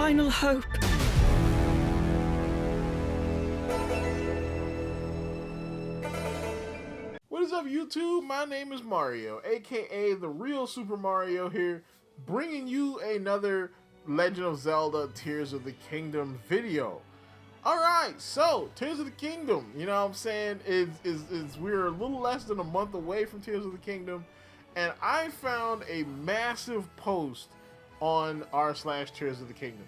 final hope. What is up, YouTube? My name is Mario, aka the real Super Mario here, bringing you another Legend of Zelda Tears of the Kingdom video. Alright, so Tears of the Kingdom, you know what I'm saying, we're a little less than a month away from Tears of the Kingdom, and I found a massive post on r/Tears of the Kingdom.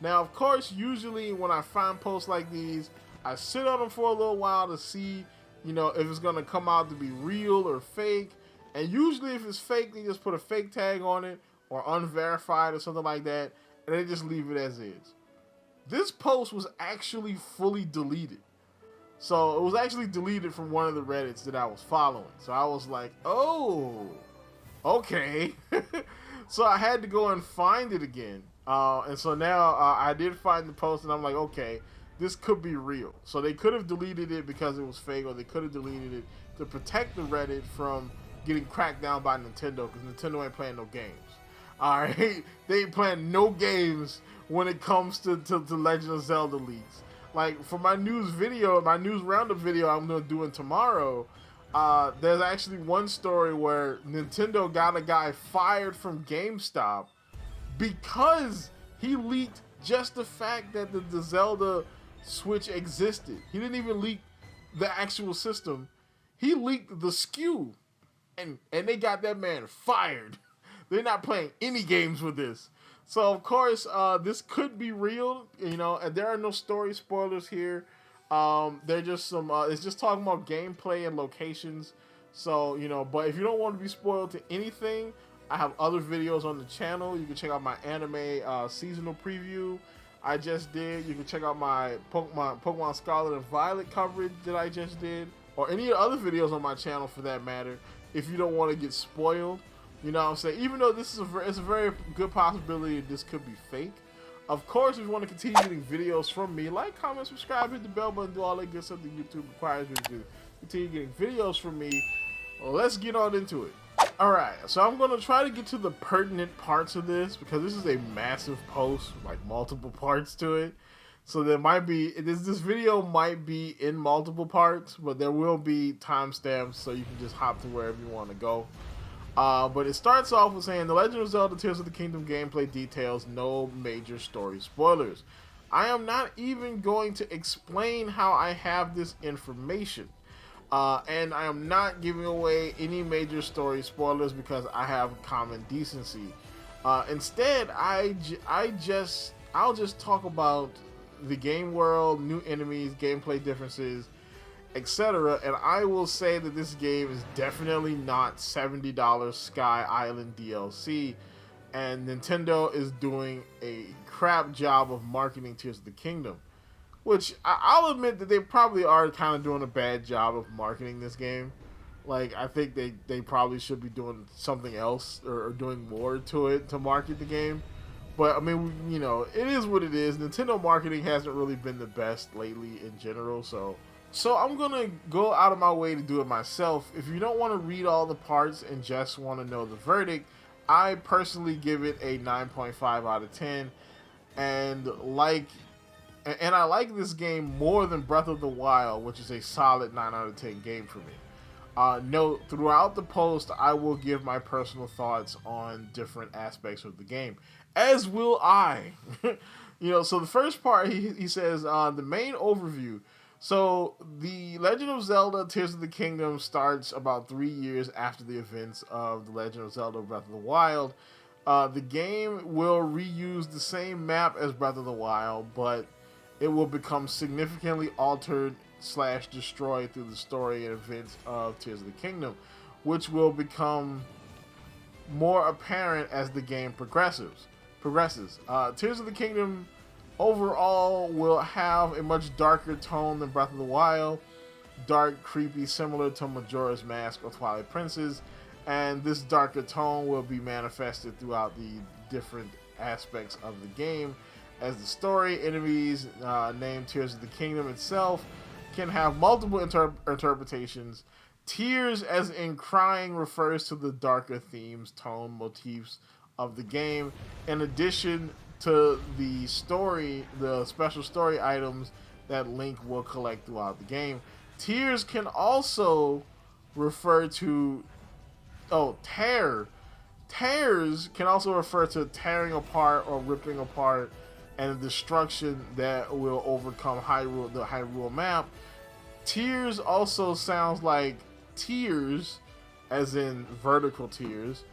Now, of course, usually when I find posts like these, I sit on them for a little while to see, you know, if it's going to come out to be real or fake. And usually if it's fake, they just put a fake tag on it or unverified or something like that, and they just leave it as is. This post was actually fully deleted. So it was actually deleted from one of the Reddits that I was following. So I was like, oh, okay. So I had to go and find it again. And so now I did find the post, and I'm like, okay, this could be real. So they could have deleted it because it was fake, or they could have deleted it to protect the Reddit from getting cracked down by Nintendo, because Nintendo ain't playing no games. Alright? They ain't playing no games when it comes to Legend of Zelda leaks. Like, for my news video, my news roundup video I'm going to do tomorrow, there's actually one story where Nintendo got a guy fired from GameStop because he leaked just the fact that the Zelda Switch existed. He didn't even leak the actual system. He leaked the SKU, and they got that man fired. They're not playing any games with this. So of course, this could be real, you know, and there are no story spoilers here. They're just some, it's just talking about gameplay and locations. So, you know, but if you don't want to be spoiled to anything, I have other videos on the channel. You can check out my anime seasonal preview I just did. You can check out my Pokemon Scarlet and Violet coverage that I just did, or any other videos on my channel for that matter, if you don't want to get spoiled. You know what I'm saying? Even though this is it's a very good possibility that this could be fake. Of course, if you want to continue getting videos from me, like, comment, subscribe, hit the bell button, do all that good stuff that YouTube requires me to do. Continue getting videos from me. Well, let's get on into it. Alright, so I'm going to try to get to the pertinent parts of this, because this is a massive post, like multiple parts to it. So there might be, this video might be in multiple parts, but there will be timestamps so you can just hop to wherever you want to go. But it starts off with saying, The Legend of Zelda Tears of the Kingdom gameplay details, no major story spoilers. I am not even going to explain how I have this information. And I am not giving away any major story spoilers because I have common decency. Instead, I'll just talk about the game world, new enemies, gameplay differences, etc. And I will say that this game is definitely not $70 Sky Island DLC, and Nintendo is doing a crap job of marketing Tears of the Kingdom. Which, I'll admit that they probably are kind of doing a bad job of marketing this game. Like, I think they probably should be doing something else, or doing more to it to market the game. But, I mean, you know, it is what it is. Nintendo marketing hasn't really been the best lately in general, so I'm going to go out of my way to do it myself. If you don't want to read all the parts and just want to know the verdict, I personally give it a 9.5 out of 10. And I like this game more than Breath of the Wild, which is a solid 9 out of 10 game for me. Note, throughout the post, I will give my personal thoughts on different aspects of the game, as will I. You know, so the first part, he says, the main overview. So, The Legend of Zelda Tears of the Kingdom starts about 3 years after the events of The Legend of Zelda Breath of the Wild. The game will reuse the same map as Breath of the Wild, but it will become significantly altered / destroyed through the story and events of Tears of the Kingdom, which will become more apparent as the game progresses. Tears of the Kingdom overall will have a much darker tone than Breath of the Wild, dark, creepy, similar to Majora's Mask or Twilight Princess, and this darker tone will be manifested throughout the different aspects of the game, as the story, enemies, named Tears of the Kingdom itself, can have multiple interpretations. Tears, as in crying, refers to the darker themes, tone, motifs of the game, in addition to the story, the special story items that Link will collect throughout the game. Tears can also refer to tear. Tears can also refer to tearing apart or ripping apart and the destruction that will overcome Hyrule, the Hyrule map. Tears also sounds like tears, as in vertical tears,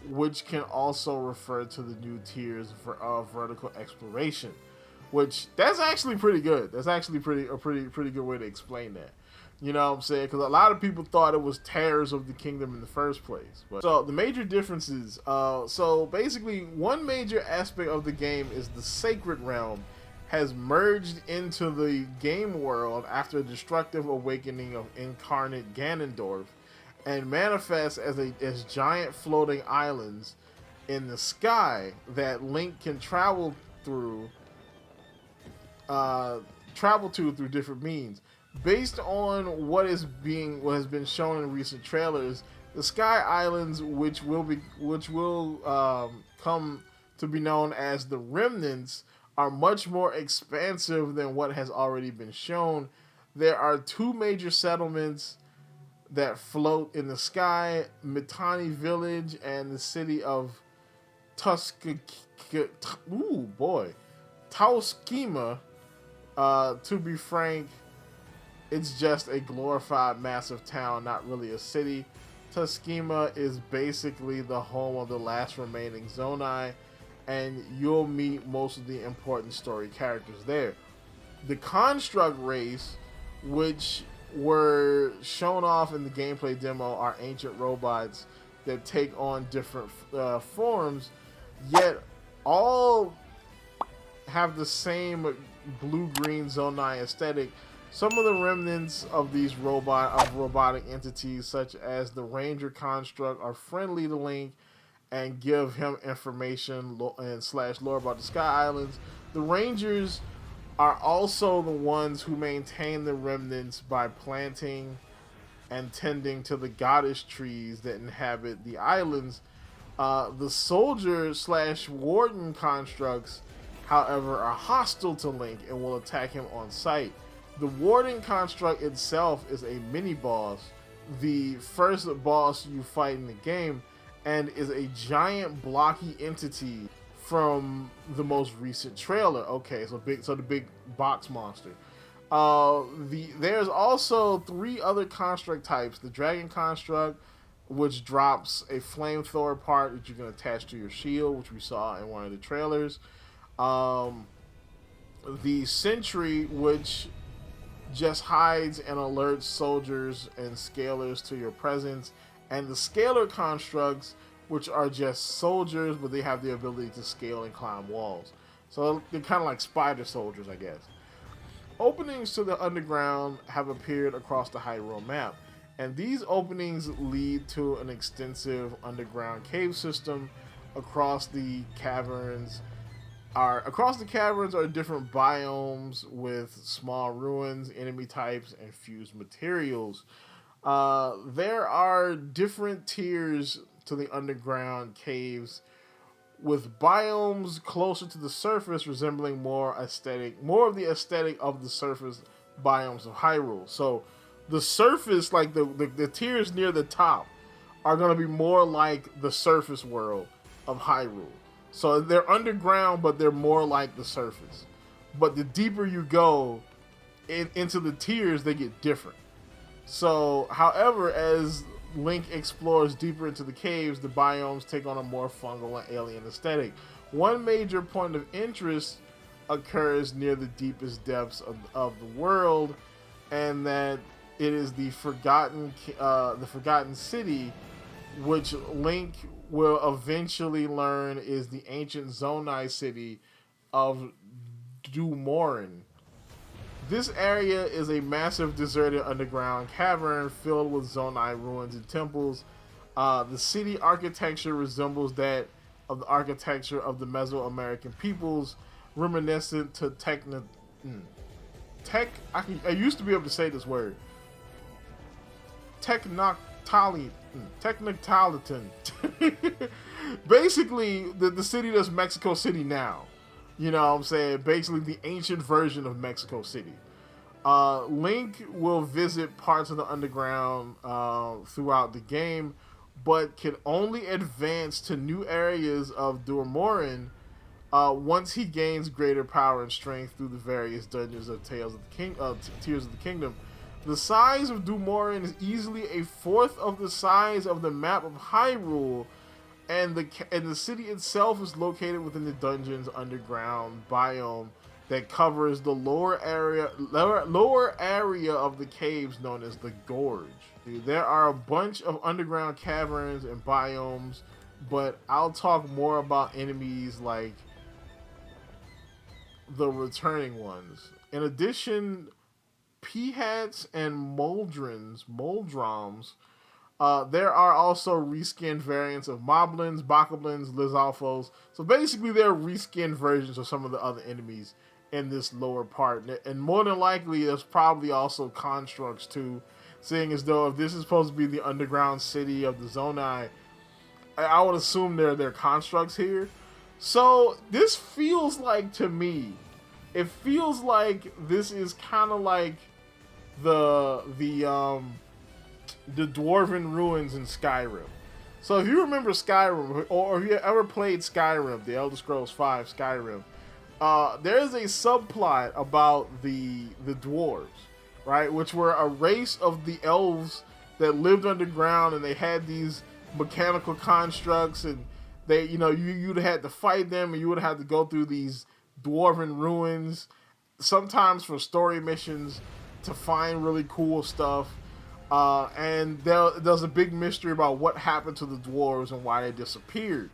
which can also refer to the new tiers of vertical exploration. Which that's actually pretty good. That's actually a pretty good way to explain that. You know what I'm saying? Because a lot of people thought it was Tears of the Kingdom in the first place. But, so the major differences. So basically, one major aspect of the game is the Sacred Realm has merged into the game world after a destructive awakening of incarnate Ganondorf, and manifests as giant floating islands in the sky that Link can travel to through different means. Based on what has been shown in recent trailers, the Sky Islands, which will come to be known as the Remnants, are much more expansive than what has already been shown. There are two major settlements that float in the sky: Mitani Village and the city of Tauskima. To be frank, it's just a glorified massive town, not really a city. Tuskima is basically the home of the last remaining Zonai, and you'll meet most of the important story characters there. The Construct race, which were shown off in the gameplay demo, are ancient robots that take on different forms, yet all have the same blue-green Zonai aesthetic. Some of the remnants of these robotic entities, such as the Ranger Construct, are friendly to Link and give him information and lore about the Sky Islands. The Rangers are also the ones who maintain the remnants by planting and tending to the goddess trees that inhabit the islands. The soldier / warden constructs, however, are hostile to Link and will attack him on sight. The Warden construct itself is a mini-boss, the first boss you fight in the game, and is a giant blocky entity from the most recent trailer. Okay, so the big box monster. There's also 3 other construct types: the Dragon construct, which drops a flamethrower part that you can attach to your shield, which we saw in one of the trailers. The Sentry, which just hides and alerts soldiers and scalers to your presence, and the Scalar constructs, which are just soldiers, but they have the ability to scale and climb walls. So they're kind of like spider soldiers, I guess. Openings to the underground have appeared across the Hyrule map, and these openings lead to an extensive underground cave system. Across the caverns are different biomes with small ruins, enemy types, and fused materials. There are different tiers to the underground caves, with biomes closer to the surface resembling more of the aesthetic of the surface biomes of Hyrule. So the surface, like the tiers near the top, are going to be more like the surface world of Hyrule. So they're underground, but they're more like the surface. But the deeper you go into the tiers, they get different. So, however, as Link explores deeper into the caves, the biomes take on a more fungal and alien aesthetic. One major point of interest occurs near the deepest depths of the world, and that it is the Forgotten City, which Link will eventually learn is the ancient Zonai city of Dumorin. This area is a massive deserted underground cavern filled with Zonai ruins and temples. The city architecture resembles that of the architecture of the Mesoamerican peoples, reminiscent to I used to be able to say this word. Technopolitan. Basically, the city that's Mexico City now. You know what I'm saying? Basically, the ancient version of Mexico City. Link will visit parts of the underground throughout the game, but can only advance to new areas of Dormoran once he gains greater power and strength through the various dungeons of Tears of the Kingdom. The size of Dormoran is easily a fourth of the size of the map of Hyrule, and the city itself is located within the dungeon's underground biome that covers the lower area of the caves known as the Gorge. There are a bunch of underground caverns and biomes, but I'll talk more about enemies like the returning ones. In addition, Peahats and Moldrons, there are also reskinned variants of Moblins, Bokoblins, Lizalfos. So basically, they're reskinned versions of some of the other enemies in this lower part. And more than likely, there's probably also constructs too, seeing as though if this is supposed to be the underground city of the Zonai, I would assume they're constructs here. So this feels like, to me, it feels like this is kind of like the Dwarven ruins in Skyrim. So if you remember Skyrim, or if you ever played Skyrim, the Elder Scrolls V Skyrim, there's a subplot about the dwarves, right? Which were a race of the elves that lived underground, and they had these mechanical constructs, and they, you'd had to fight them, and you would have to go through these dwarven ruins, sometimes for story missions to find really cool stuff. And there's a big mystery about what happened to the dwarves and why they disappeared.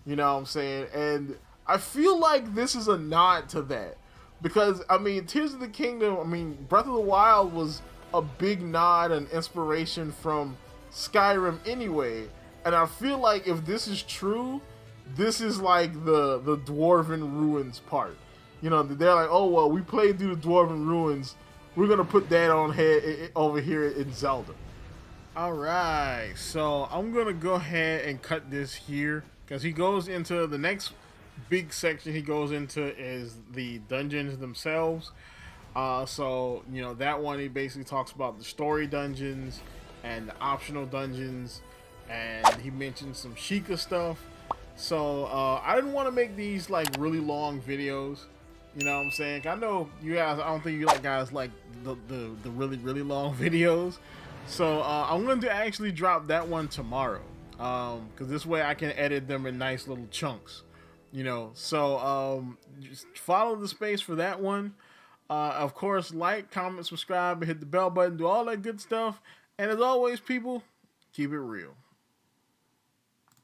You know what I'm saying? And I feel like this is a nod to that. Because, Tears of the Kingdom, Breath of the Wild was a big nod and inspiration from Skyrim anyway. And I feel like if this is true, this is like the Dwarven Ruins part. They're like, oh, well, we played through the Dwarven Ruins. We're going to put that on over here in Zelda. Alright, so I'm going to go ahead and cut this here, because he goes into the next big section he goes into is the dungeons themselves. That one, he basically talks about the story dungeons and the optional dungeons, and he mentioned some Sheikah stuff. So I didn't want to make these like really long videos. You know what I'm saying? I know you guys, I don't think you guys like the really, really long videos. So I'm going to actually drop that one tomorrow. Because this way I can edit them in nice little chunks. Just follow the space for that one. Of course, like, comment, subscribe, and hit the bell button, do all that good stuff. And as always, people, keep it real.